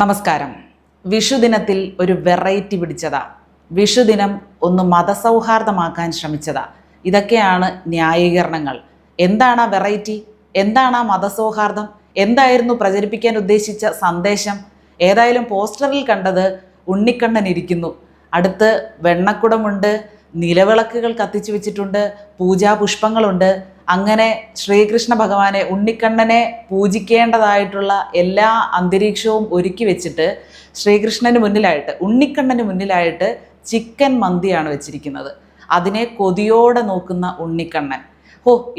നമസ്കാരം. വിഷുദിനത്തിൽ ഒരു വെറൈറ്റി പിടിച്ചതാ. വിഷുദിനം ഒന്ന് മതസൗഹാർദ്ദമാക്കാൻ ശ്രമിച്ചതാ. ഇതൊക്കെയാണ് ന്യായീകരണങ്ങൾ. എന്താണ് ആ വെറൈറ്റി? എന്താണ് ആ മതസൗഹാർദ്ദം? എന്തായിരുന്നു പ്രചരിപ്പിക്കാൻ ഉദ്ദേശിച്ച സന്ദേശം? ഏതായാലും പോസ്റ്ററിൽ കണ്ടത് ഉണ്ണിക്കണ്ണൻ ഇരിക്കുന്നു, അടുത്ത് വെണ്ണക്കുടമുണ്ട്, നിലവിളക്കുകൾ കത്തിച്ചു വെച്ചിട്ടുണ്ട്, പൂജാപുഷ്പങ്ങളുണ്ട്. അങ്ങനെ ശ്രീകൃഷ്ണ ഭഗവാനെ, ഉണ്ണിക്കണ്ണനെ പൂജിക്കേണ്ടതായിട്ടുള്ള എല്ലാ അന്തരീക്ഷവും ഒരുക്കി വെച്ചിട്ട് ശ്രീകൃഷ്ണന് മുന്നിലായിട്ട്, ഉണ്ണിക്കണ്ണന് മുന്നിലായിട്ട് ചിക്കൻ മന്തിയാണ് വെച്ചിരിക്കുന്നത്. അതിനെ കൊതിയോടെ നോക്കുന്ന ഉണ്ണിക്കണ്ണൻ.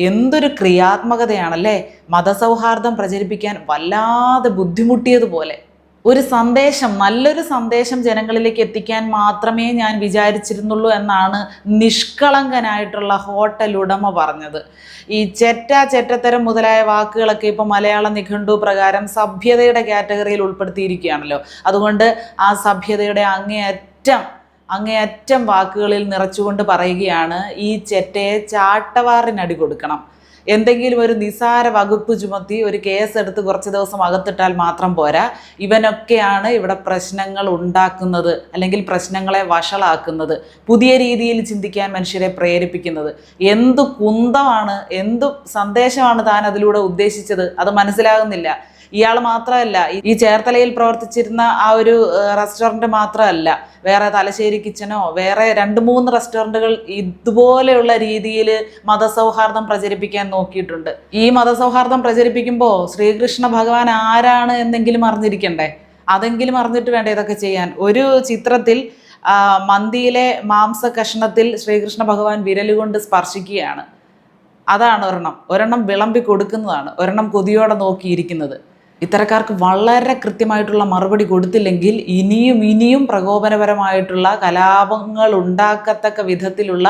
എന്തൊരു ക്രിയാത്മകതയാണല്ലേ! മതസൗഹാർദ്ദം പ്രചരിപ്പിക്കാൻ വല്ലാതെ ബുദ്ധിമുട്ടിയതുപോലെ. ഒരു സന്ദേശം, നല്ലൊരു സന്ദേശം ജനങ്ങളിലേക്ക് എത്തിക്കാൻ മാത്രമേ ഞാൻ വിചാരിച്ചിരുന്നുള്ളൂ എന്നാണ് നിഷ്കളങ്കനായിട്ടുള്ള ഹോട്ടൽ ഉടമ പറഞ്ഞത്. ഈ ചെറ്റത്തരം മുതലായ വാക്കുകളൊക്കെ ഇപ്പോൾ മലയാള നിഘണ്ടു പ്രകാരം സഭ്യതയുടെ കാറ്റഗറിയിൽ ഉൾപ്പെടുത്തിയിരിക്കുകയാണല്ലോ. അതുകൊണ്ട് ആ സഭ്യതയുടെ അങ്ങേയറ്റം വാക്കുകളിൽ നിറച്ചുകൊണ്ട് പറയുകയാണ്, ഈ ചെറ്റയെ ചാട്ടവാറിനടി കൊടുക്കണം. എന്തെങ്കിലും ഒരു നിസാര വകുപ്പ് ചുമത്തി ഒരു കേസെടുത്ത് കുറച്ച് ദിവസം അകത്തിട്ടാൽ മാത്രം പോരാ, ഇവനൊക്കെയാണ് ഇവിടെ പ്രശ്നങ്ങൾ ഉണ്ടാക്കുന്നത്, അല്ലെങ്കിൽ പ്രശ്നങ്ങളെ വഷളാക്കുന്നത്, പുതിയ രീതിയിൽ ചിന്തിക്കാൻ മനുഷ്യരെ പ്രേരിപ്പിക്കുന്നത്. എന്തു കുന്തമാണ്, എന്തു സന്ദേശമാണ് താൻ അതിലൂടെ ഉദ്ദേശിച്ചത്, അത് മനസ്സിലാകുന്നില്ല. ഇയാൾ മാത്രമല്ല, ഈ ചേർത്തലയിൽ പ്രവർത്തിച്ചിരുന്ന ആ ഒരു റെസ്റ്റോറൻറ്റ് മാത്രമല്ല, വേറെ തലശ്ശേരി കിച്ചനോ വേറെ 2-3 റെസ്റ്റോറൻറ്റുകൾ ഇതുപോലെയുള്ള രീതിയിൽ മതസൗഹാർദ്ദം പ്രചരിപ്പിക്കാൻ നോക്കിയിട്ടുണ്ട്. ഈ മതസൗഹാർദ്ദം പ്രചരിപ്പിക്കുമ്പോൾ ശ്രീകൃഷ്ണ ഭഗവാൻ ആരാണ് എന്നെങ്കിലും അറിഞ്ഞിരിക്കണ്ടേ? അതെങ്കിലും അറിഞ്ഞിട്ട് വേണ്ട ഇതൊക്കെ ചെയ്യാൻ. ഒരു ചിത്രത്തിൽ മന്തിയിലെ മാംസ കഷ്ണത്തിൽ ശ്രീകൃഷ്ണ ഭഗവാൻ വിരലുകൊണ്ട് സ്പർശിക്കുകയാണ്. അതാണ് ഒരെണ്ണം വിളമ്പി കൊടുക്കുന്നതാണ്, ഒരെണ്ണം കൊതിയോടെ നോക്കിയിരിക്കുന്നത്. ഇത്തരക്കാർക്ക് വളരെ കൃത്യമായിട്ടുള്ള മറുപടി കൊടുത്തില്ലെങ്കിൽ ഇനിയും പ്രകോപനപരമായിട്ടുള്ള കലാപങ്ങൾ ഉണ്ടാക്കത്തക്ക വിധത്തിലുള്ള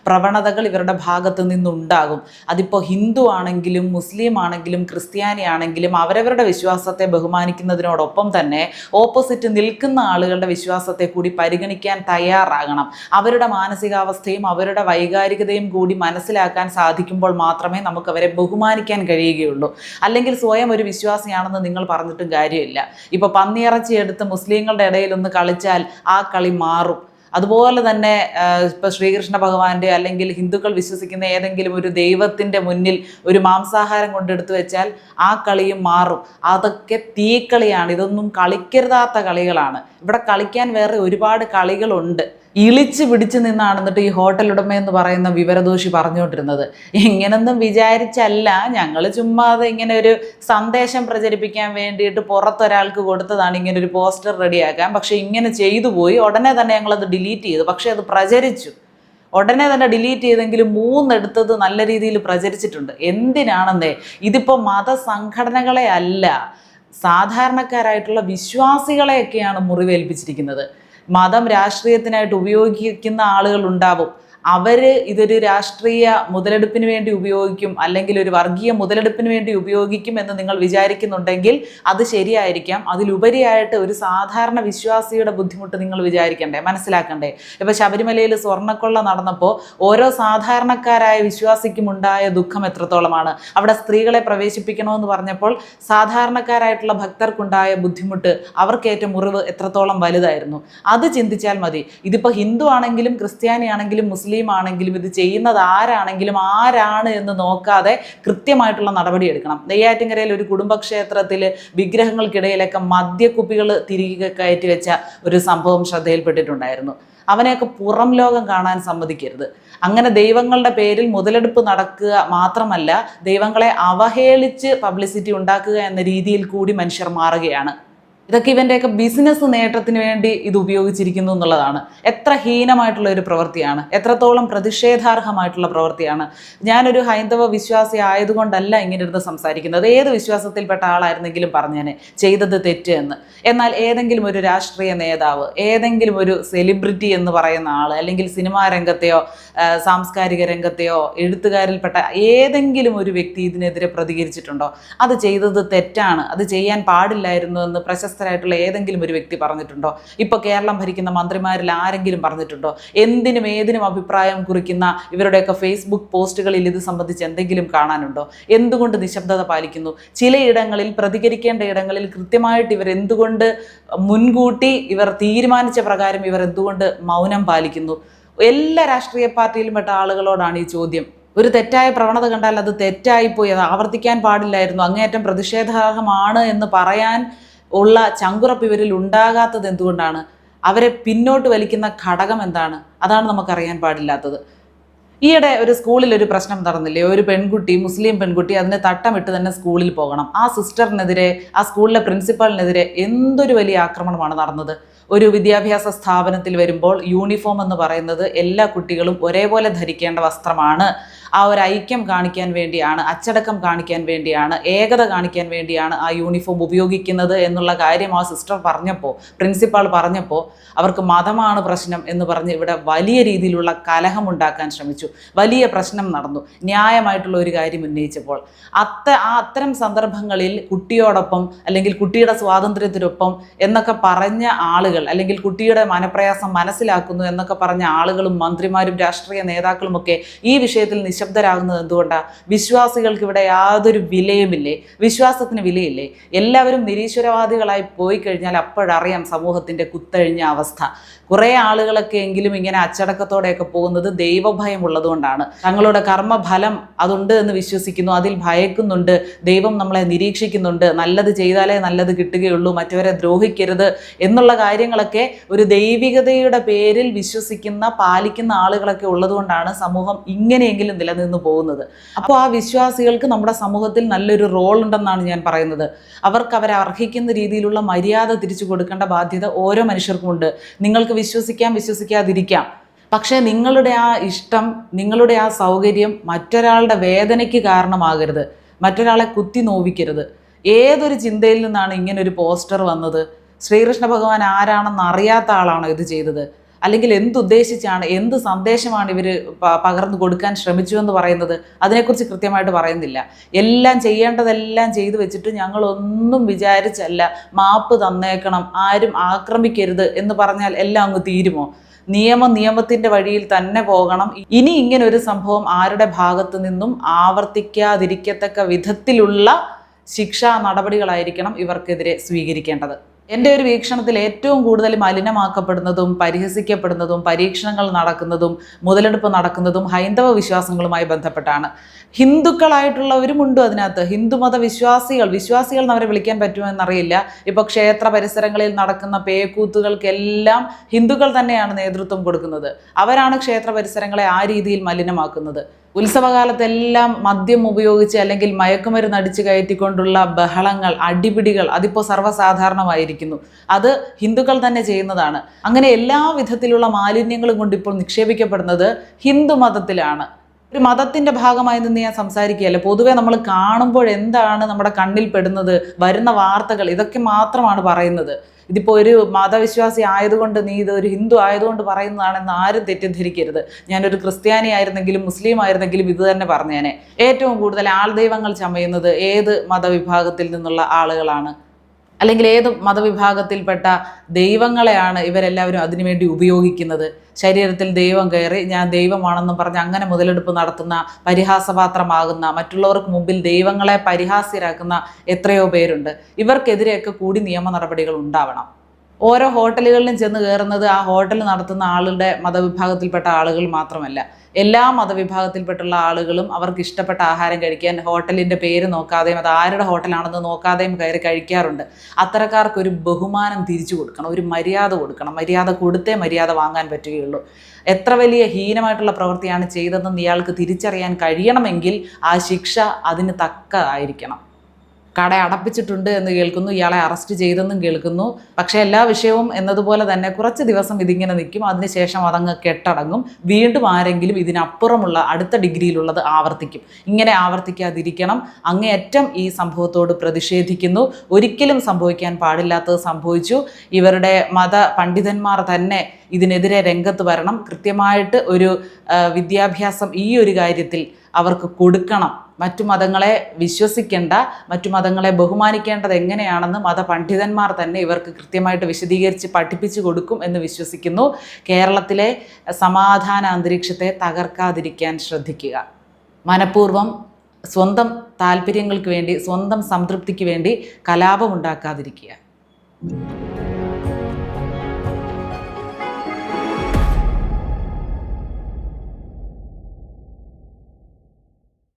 പ്രവണതകൾ ഇവരുടെ ഭാഗത്ത് നിന്നുണ്ടാകും. അതിപ്പോൾ ഹിന്ദു ആണെങ്കിലും മുസ്ലിം ആണെങ്കിലും ക്രിസ്ത്യാനി ആണെങ്കിലും അവരവരുടെ വിശ്വാസത്തെ ബഹുമാനിക്കുന്നതിനോടൊപ്പം തന്നെ ഓപ്പോസിറ്റ് നിൽക്കുന്ന ആളുകളുടെ വിശ്വാസത്തെ കൂടി പരിഗണിക്കാൻ തയ്യാറാകണം. അവരുടെ മാനസികാവസ്ഥയും അവരുടെ വൈകാരികതയും കൂടി മനസ്സിലാക്കാൻ സാധിക്കുമ്പോൾ മാത്രമേ നമുക്ക് അവരെ ബഹുമാനിക്കാൻ കഴിയുകയുള്ളൂ. അല്ലെങ്കിൽ സ്വയം ഒരു വിശ്വാസിയാണെന്ന് നിങ്ങൾ പറഞ്ഞിട്ടും കാര്യമില്ല. ഇപ്പൊ പന്നിയിറച്ചി എടുത്ത് മുസ്ലിങ്ങളുടെ ഇടയിൽ ഒന്ന് കളിച്ചാൽ ആ കളി മാറും. അതുപോലെ തന്നെ ഇപ്പൊ ശ്രീകൃഷ്ണ ഭഗവാന്റെ അല്ലെങ്കിൽ ഹിന്ദുക്കൾ വിശ്വസിക്കുന്ന ഏതെങ്കിലും ഒരു ദൈവത്തിന്റെ മുന്നിൽ ഒരു മാംസാഹാരം കൊണ്ടെടുത്തു വെച്ചാൽ ആ കളിയും മാറും. അതൊക്കെ തീക്കളിയാണ്. ഇതൊന്നും കളിക്കരുതാത്ത കളികളാണ്. ഇവിടെ കളിക്കാൻ വേറെ ഒരുപാട് കളികളുണ്ട്. ഇളിച്ച് പിടിച്ചു നിന്നാണ് എന്നിട്ട് ഈ ഹോട്ടൽ ഉടമ എന്ന് പറയുന്ന വിവരദോഷി പറഞ്ഞുകൊണ്ടിരുന്നത്. ഇങ്ങനൊന്നും വിചാരിച്ചല്ല, ഞങ്ങൾ ചുമ്മാതെ ഇങ്ങനെ ഒരു സന്ദേശം പ്രചരിപ്പിക്കാൻ വേണ്ടിയിട്ട് പുറത്തൊരാൾക്ക് കൊടുത്തതാണ് ഇങ്ങനെ ഒരു പോസ്റ്റർ റെഡിയാക്കാൻ. പക്ഷെ ഇങ്ങനെ ചെയ്തു പോയി. ഉടനെ തന്നെ ഞങ്ങളത് ഡിലീറ്റ് ചെയ്തു. പക്ഷെ അത് പ്രചരിച്ചു. ഉടനെ തന്നെ ഡിലീറ്റ് ചെയ്തെങ്കിലും 3 എടുത്തത് നല്ല രീതിയിൽ പ്രചരിച്ചിട്ടുണ്ട്. എന്തിനാണെന്നേ, ഇതിപ്പോൾ മതസംഘടനകളെ അല്ല, സാധാരണക്കാരായിട്ടുള്ള വിശ്വാസികളെയൊക്കെയാണ് മുറിവേൽപ്പിച്ചിരിക്കുന്നത്. മതം രാഷ്ട്രീയത്തിനായിട്ട് ഉപയോഗിക്കുന്ന ആളുകൾ ഉണ്ടാവും. ഇതൊരു രാഷ്ട്രീയ മുതലെടുപ്പിന് വേണ്ടി ഉപയോഗിക്കും, അല്ലെങ്കിൽ ഒരു വർഗീയ മുതലെടുപ്പിന് വേണ്ടി ഉപയോഗിക്കും എന്ന് നിങ്ങൾ വിചാരിക്കുന്നുണ്ടെങ്കിൽ അത് ശരിയായിരിക്കാം. അതിലുപരിയായിട്ട് ഒരു സാധാരണ വിശ്വാസിയുടെ ബുദ്ധിമുട്ട് നിങ്ങൾ വിചാരിക്കണ്ടേ, മനസ്സിലാക്കണ്ടേ? ഇപ്പം ശബരിമലയിൽ സ്വർണ്ണക്കൊള്ള നടന്നപ്പോൾ ഓരോ സാധാരണക്കാരായ വിശ്വാസിക്കും ഉണ്ടായ ദുഃഖം എത്രത്തോളമാണ്. അവിടെ സ്ത്രീകളെ പ്രവേശിപ്പിക്കണമെന്ന് പറഞ്ഞപ്പോൾ സാധാരണക്കാരായിട്ടുള്ള ഭക്തർക്കുണ്ടായ ബുദ്ധിമുട്ട്, അവർക്കേറ്റ മുറിവ് എത്രത്തോളം വലുതായിരുന്നു. അത് ചിന്തിച്ചാൽ മതി. ഇതിപ്പോൾ ഹിന്ദു ആണെങ്കിലും ക്രിസ്ത്യാനി ആണെങ്കിലും മുസ്ലിം ആണെങ്കിലും ഇത് ചെയ്യുന്നത് ആരാണ് എന്ന് നോക്കാതെ കൃത്യമായിട്ടുള്ള നടപടി എടുക്കണം. നെയ്യാറ്റിൻകരയിൽ ഒരു കുടുംബക്ഷേത്രത്തിൽ വിഗ്രഹങ്ങൾക്കിടയിലൊക്കെ മദ്യക്കുപ്പികൾ തിരികെ കയറ്റി വെച്ച ഒരു സംഭവം ശ്രദ്ധയിൽപ്പെട്ടിട്ടുണ്ടായിരുന്നു. അവനെയൊക്കെ പുറം ലോകം കാണാൻ സമ്മതിക്കരുത്. അങ്ങനെ ദൈവങ്ങളുടെ പേരിൽ മുതലെടുപ്പ് നടക്കുക മാത്രമല്ല, ദൈവങ്ങളെ അവഹേളിച്ച് പബ്ലിസിറ്റി ഉണ്ടാക്കുക എന്ന രീതിയിൽ കൂടി മനുഷ്യർ മാറുകയാണ്. ഇതൊക്കെ ഇവൻ്റെയൊക്കെ ബിസിനസ് നേട്ടത്തിന് വേണ്ടി ഇത് ഉപയോഗിച്ചിരിക്കുന്നു എന്നുള്ളതാണ്. എത്ര ഹീനമായിട്ടുള്ള ഒരു പ്രവൃത്തിയാണ്, എത്രത്തോളം പ്രതിഷേധാർഹമായിട്ടുള്ള പ്രവൃത്തിയാണ്. ഞാനൊരു ഹൈന്ദവ വിശ്വാസി ആയതുകൊണ്ടല്ല ഇങ്ങനെ ഇരുന്ന് സംസാരിക്കുന്നത്. ഏത് വിശ്വാസത്തിൽപ്പെട്ട ആളായിരുന്നെങ്കിലും പറഞ്ഞേനെ ചെയ്തത് തെറ്റ് എന്ന്. എന്നാൽ ഏതെങ്കിലും ഒരു രാഷ്ട്രീയ നേതാവ്, ഏതെങ്കിലും ഒരു സെലിബ്രിറ്റി എന്ന് പറയുന്ന ആൾ, അല്ലെങ്കിൽ സിനിമാ രംഗത്തെയോ സാംസ്കാരിക രംഗത്തെയോ എഴുത്തുകാരിൽപ്പെട്ട ഏതെങ്കിലും ഒരു വ്യക്തി ഇതിനെതിരെ പ്രതികരിച്ചിട്ടുണ്ടോ? അത് ചെയ്തത് തെറ്റാണ്, അത് ചെയ്യാൻ പാടില്ലായിരുന്നു എന്ന് പ്രശസ്ത പ്രശസ്തരായിട്ടുള്ള ഏതെങ്കിലും ഒരു വ്യക്തി പറഞ്ഞിട്ടുണ്ടോ? ഇപ്പോൾ കേരളം ഭരിക്കുന്ന മന്ത്രിമാരിൽ ആരെങ്കിലും പറഞ്ഞിട്ടുണ്ടോ? എന്തിനും ഏതിനും അഭിപ്രായം കുറിക്കുന്ന ഇവരുടെയൊക്കെ ഫേസ്ബുക്ക് പോസ്റ്റുകളിൽ ഇത് സംബന്ധിച്ച് എന്തെങ്കിലും കാണാനുണ്ടോ? എന്തുകൊണ്ട് നിശബ്ദത പാലിക്കുന്നു? ചിലയിടങ്ങളിൽ പ്രതികരിക്കേണ്ട ഇടങ്ങളിൽ കൃത്യമായിട്ട് ഇവർ എന്തുകൊണ്ട് മുൻകൂട്ടി ഇവർ തീരുമാനിച്ച പ്രകാരം ഇവർ എന്തുകൊണ്ട് മൗനം പാലിക്കുന്നു? എല്ലാ രാഷ്ട്രീയ പാർട്ടിയിലും പെട്ട ആളുകളോടാണ് ഈ ചോദ്യം. ഒരു തെറ്റായ പ്രവണത കണ്ടാൽ അത് തെറ്റായിപ്പോയി, അത് ആവർത്തിക്കാൻ പാടില്ലായിരുന്നു, അങ്ങേയറ്റം പ്രതിഷേധാർഹമാണ് എന്ന് പറയാൻ ഉള്ള ചങ്കുറപ്പ് ഇവരിൽ ഉണ്ടാകാത്തത് എന്തുകൊണ്ടാണ്? അവരെ പിന്നോട്ട് വലിക്കുന്ന ഘടകം എന്താണ്? അതാണ് നമുക്കറിയാൻ പാടില്ലാത്തത്. ഈയിടെ ഒരു സ്കൂളിൽ ഒരു പ്രശ്നം നടന്നില്ലേ? ഒരു പെൺകുട്ടി, മുസ്ലിം പെൺകുട്ടി, അതിനെ തട്ടമിട്ട് തന്നെ സ്കൂളിൽ പോകണം. ആ സിസ്റ്ററിനെതിരെ, ആ സ്കൂളിലെ പ്രിൻസിപ്പാളിനെതിരെ എന്തൊരു വലിയ ആക്രമണമാണ് നടന്നത്. ഒരു വിദ്യാഭ്യാസ സ്ഥാപനത്തിൽ വരുമ്പോൾ യൂണിഫോം എന്ന് പറയുന്നത് എല്ലാ കുട്ടികളും ഒരേപോലെ ധരിക്കേണ്ട വസ്ത്രമാണ്. ആ ഒരു ഐക്യം കാണിക്കാൻ വേണ്ടിയാണ്, അച്ചടക്കം കാണിക്കാൻ വേണ്ടിയാണ്, ഏകത കാണിക്കാൻ വേണ്ടിയാണ് ആ യൂണിഫോം ഉപയോഗിക്കുന്നത് എന്നുള്ള കാര്യം ആ സിസ്റ്റർ പറഞ്ഞപ്പോൾ, പ്രിൻസിപ്പാൾ പറഞ്ഞപ്പോൾ അവർക്ക് മതമാണ് പ്രശ്നം എന്ന് പറഞ്ഞ് ഇവിടെ വലിയ രീതിയിലുള്ള കലഹമുണ്ടാക്കാൻ ശ്രമിച്ചു. വലിയ പ്രശ്നം നടന്നു ന്യായമായിട്ടുള്ള ഒരു കാര്യം ഉന്നയിച്ചപ്പോൾ. അത്തരം സന്ദർഭങ്ങളിൽ കുട്ടിയോടൊപ്പം അല്ലെങ്കിൽ കുട്ടിയുടെ സ്വാതന്ത്ര്യത്തിനൊപ്പം എന്നൊക്കെ പറഞ്ഞ ആളുകൾ, അല്ലെങ്കിൽ കുട്ടിയുടെ മനപ്രയാസം മനസ്സിലാക്കുന്നു എന്നൊക്കെ പറഞ്ഞ ആളുകളും മന്ത്രിമാരും രാഷ്ട്രീയ നേതാക്കളും ഒക്കെ ഈ വിഷയത്തിൽ നിശബ്ദരാകുന്നത് എന്തുകൊണ്ടാണ്? വിശ്വാസികൾക്ക് ഇവിടെ യാതൊരു വിലയുമില്ലേ? വിശ്വാസത്തിന് വിലയില്ലേ? എല്ലാവരും നിരീശ്വരവാദികളായി പോയി കഴിഞ്ഞാൽ അപ്പോഴറിയാം സമൂഹത്തിൻ്റെ കുത്തഴിഞ്ഞ അവസ്ഥ. കുറേ ആളുകളൊക്കെ എങ്കിലും ഇങ്ങനെ അച്ചടക്കത്തോടെയൊക്കെ പോകുന്നത് ദൈവഭയം ഉള്ളതുകൊണ്ടാണ്. തങ്ങളുടെ കർമ്മഫലം അതുണ്ട് എന്ന് വിശ്വസിക്കുന്നു, അതിൽ ഭയക്കുന്നുണ്ട്, ദൈവം നമ്മളെ നിരീക്ഷിക്കുന്നുണ്ട്, നല്ലത് ചെയ്താലേ നല്ലത് കിട്ടുകയുള്ളൂ, മറ്റവരെ ദ്രോഹിക്കരുത് എന്നുള്ള കാര്യങ്ങളൊക്കെ ഒരു ദൈവികതയുടെ പേരിൽ വിശ്വസിക്കുന്ന, പാലിക്കുന്ന ആളുകളൊക്കെ ഉള്ളതുകൊണ്ടാണ് സമൂഹം ഇങ്ങനെയെങ്കിലും നിലനിന്ന് പോകുന്നത്. അപ്പോൾ ആ വിശ്വാസികൾക്ക് നമ്മുടെ സമൂഹത്തിൽ നല്ലൊരു റോൾ ഉണ്ടെന്നാണ് ഞാൻ പറയുന്നത്. അവർക്ക് അവരെ അർഹിക്കുന്ന രീതിയിലുള്ള മര്യാദ തിരിച്ചു കൊടുക്കേണ്ട ബാധ്യത ഓരോ മനുഷ്യർക്കുമുണ്ട്. നിങ്ങൾക്ക് വിശ്വസിക്കാം, വിശ്വസിക്കാതിരിക്കാം, പക്ഷേ നിങ്ങളുടെ ആ ഇഷ്ടം, നിങ്ങളുടെ ആ സൗകര്യം മറ്റൊരാളുടെ വേദനയ്ക്ക് കാരണമാകരുത്, മറ്റൊരാളെ കുത്തി നോവിക്കരുത്. ഏതൊരു ചിന്തയിൽ നിന്നാണ് ഇങ്ങനൊരു പോസ്റ്റർ വന്നത്? ശ്രീകൃഷ്ണ ഭഗവാൻ ആരാണെന്ന് അറിയാത്ത ആളാണോ ഇത് ചെയ്തത്? അല്ലെങ്കിൽ എന്തുദ്ദേശിച്ചാണ്, എന്ത് സന്ദേശമാണ് ഇവർ പകർന്നു കൊടുക്കാൻ ശ്രമിച്ചു എന്ന് പറയുന്നത്? അതിനെക്കുറിച്ച് കൃത്യമായിട്ട് പറയുന്നില്ല. എല്ലാം ചെയ്യേണ്ടതെല്ലാം ചെയ്തു വെച്ചിട്ട് ഞങ്ങളൊന്നും വിചാരിച്ചല്ല, മാപ്പ് തന്നേക്കണം, ആരും ആക്രമിക്കരുത് എന്ന് പറഞ്ഞാൽ എല്ലാം അങ്ങ് തീരുമോ? നിയമത്തിൻ്റെ വഴിയിൽ തന്നെ പോകണം. ഇനി ഇങ്ങനെ ഒരു സംഭവം ആരുടെ ഭാഗത്തു നിന്നും ആവർത്തിക്കാതിരിക്കത്തക്ക വിധത്തിലുള്ള ശിക്ഷാ നടപടികളായിരിക്കണം ഇവർക്കെതിരെ സ്വീകരിക്കേണ്ടത്. എൻ്റെ ഒരു വീക്ഷണത്തിൽ ഏറ്റവും കൂടുതൽ മലിനമാക്കപ്പെടുന്നതും പരിഹസിക്കപ്പെടുന്നതും പരീക്ഷണങ്ങൾ നടക്കുന്നതും മുതലെടുപ്പ് നടക്കുന്നതും ഹൈന്ദവ വിശ്വാസങ്ങളുമായി ബന്ധപ്പെട്ടാണ്. ഹിന്ദുക്കളായിട്ടുള്ളവരുമുണ്ട് അതിനകത്ത്. ഹിന്ദുമത വിശ്വാസികൾ എന്നവരെ വിളിക്കാൻ പറ്റുമോ എന്നറിയില്ല. ഇപ്പോൾ ക്ഷേത്ര പരിസരങ്ങളിൽ നടക്കുന്ന പേക്കൂത്തുകൾക്കെല്ലാം ഹിന്ദുക്കൾ തന്നെയാണ് നേതൃത്വം കൊടുക്കുന്നത്. അവരാണ് ക്ഷേത്ര പരിസരങ്ങളെ ആ രീതിയിൽ മലിനമാക്കുന്നത്. ഉത്സവകാലത്തെല്ലാം മദ്യം ഉപയോഗിച്ച് അല്ലെങ്കിൽ മയക്കുമരുന്ന് അടിച്ചു കയറ്റിക്കൊണ്ടുള്ള ബഹളങ്ങൾ, അടിപിടികൾ അതിപ്പോൾ സർവ്വസാധാരണമായിരിക്കുന്നു. അത് ഹിന്ദുക്കൾ തന്നെ ചെയ്യുന്നതാണ്. അങ്ങനെ എല്ലാ വിധത്തിലുള്ള മാലിന്യങ്ങളും കൊണ്ട് ഇപ്പോൾ നിക്ഷേപിക്കപ്പെടുന്നത് ഹിന്ദു മതത്തിലാണ്. ഒരു മതത്തിൻ്റെ ഭാഗമായി നിന്ന് ഞാൻ സംസാരിക്കുകയല്ല. പൊതുവെ നമ്മൾ കാണുമ്പോൾ എന്താണ് നമ്മുടെ കണ്ണിൽ പെടുന്നത്, വരുന്ന വാർത്തകൾ, ഇതൊക്കെ മാത്രമാണ് പറയുന്നത്. ഇതിപ്പോൾ ഒരു മതവിശ്വാസി ആയതുകൊണ്ട്, നീ ഇത് ഒരു ഹിന്ദു ആയതുകൊണ്ട് പറയുന്നതാണെന്ന് ആരും തെറ്റിദ്ധരിക്കരുത്. ഞാനൊരു ക്രിസ്ത്യാനി ആയിരുന്നെങ്കിലും മുസ്ലിം ആയിരുന്നെങ്കിലും ഇത് തന്നെ പറഞ്ഞേനെ. ഏറ്റവും കൂടുതൽ ആൾദൈവങ്ങൾ ചമയുന്നത് ഏത് മതവിഭാഗത്തിൽ നിന്നുള്ള ആളുകളാണ്? അല്ലെങ്കിൽ ഏത് മതവിഭാഗത്തിൽപ്പെട്ട ദൈവങ്ങളെയാണ് ഇവരെല്ലാവരും അതിനുവേണ്ടി ഉപയോഗിക്കുന്നത്? ശരീരത്തിൽ ദൈവം കയറി ഞാൻ ദൈവമാണെന്നും പറഞ്ഞ് അങ്ങനെ മുതലെടുപ്പ് നടത്തുന്ന, പരിഹാസപാത്രമാകുന്ന, മറ്റുള്ളവർക്ക് മുമ്പിൽ ദൈവങ്ങളെ പരിഹാസ്യരാക്കുന്ന എത്രയോ പേരുണ്ട്. ഇവർക്കെതിരെയൊക്കെ കൂടി നിയമ നടപടികൾ ഉണ്ടാവണം. ഓരോ ഹോട്ടലുകളിലും ചെന്ന് കയറുന്നത് ആ ഹോട്ടൽ നടത്തുന്ന ആളുടെ മതവിഭാഗത്തിൽപ്പെട്ട ആളുകൾ മാത്രമല്ല, എല്ലാ മതവിഭാഗത്തിൽപ്പെട്ടുള്ള ആളുകളും അവർക്ക് ഇഷ്ടപ്പെട്ട ആഹാരം കഴിക്കാൻ ഹോട്ടലിൻ്റെ പേര് നോക്കാതെയും അത് ആരുടെ ഹോട്ടലാണെന്ന് നോക്കാതെയും കയറി കഴിക്കാറുണ്ട്. അത്തരക്കാർക്കൊരു ബഹുമാനം തിരിച്ചു കൊടുക്കണം, ഒരു മര്യാദ കൊടുക്കണം. മര്യാദ കൊടുത്തേ മര്യാദ വാങ്ങാൻ പറ്റുകയുള്ളൂ. എത്ര വലിയ ഹീനമായിട്ടുള്ള പ്രവൃത്തിയാണ് ചെയ്തതെന്ന് ഇയാൾക്ക് തിരിച്ചറിയാൻ കഴിയണമെങ്കിൽ ആ ശിക്ഷ അതിന് തക്കതായിരിക്കണം. കട അടപ്പിച്ചിട്ടുണ്ട് എന്ന് കേൾക്കുന്നു, ഇയാളെ അറസ്റ്റ് ചെയ്തെന്നും കേൾക്കുന്നു. പക്ഷേ എല്ലാ വിഷയവും എന്നതുപോലെ തന്നെ കുറച്ച് ദിവസം ഇതിങ്ങനെ നിൽക്കും, അതിനുശേഷം അതങ്ങ് കെട്ടടങ്ങും. വീണ്ടും ആരെങ്കിലും ഇതിനപ്പുറമുള്ള അടുത്ത ഡിഗ്രിയിലുള്ളത് ആവർത്തിക്കും. ഇങ്ങനെ ആവർത്തിക്കാതിരിക്കണം. അങ്ങേയറ്റം ഈ സംഭവത്തോട് പ്രതിഷേധിക്കുന്നു. ഒരിക്കലും സംഭവിക്കാൻ പാടില്ലാത്തത് സംഭവിച്ചു. ഇവരുടെ മത പണ്ഡിതന്മാർ തന്നെ ഇതിനെതിരെ രംഗത്ത് വരണം. കൃത്യമായിട്ട് ഒരു വിദ്യാഭ്യാസം ഈ ഒരു കാര്യത്തിൽ അവർക്ക് കൊടുക്കണം. മറ്റു മതങ്ങളെ വിശ്വസിക്കേണ്ട, മറ്റു മതങ്ങളെ ബഹുമാനിക്കേണ്ടത് എങ്ങനെയാണെന്ന് മതപണ്ഡിതന്മാർ തന്നെ ഇവർക്ക് കൃത്യമായിട്ട് വിശദീകരിച്ച് പഠിപ്പിച്ചു കൊടുക്കും എന്ന് വിശ്വസിക്കുന്നു. കേരളത്തിലെ സമാധാന അന്തരീക്ഷത്തെ തകർക്കാതിരിക്കാൻ ശ്രദ്ധിക്കുക. മനഃപൂർവ്വം സ്വന്തം താല്പര്യങ്ങൾക്ക് വേണ്ടി, സ്വന്തം സംതൃപ്തിക്ക് വേണ്ടി കലാപമുണ്ടാക്കാതിരിക്കുക.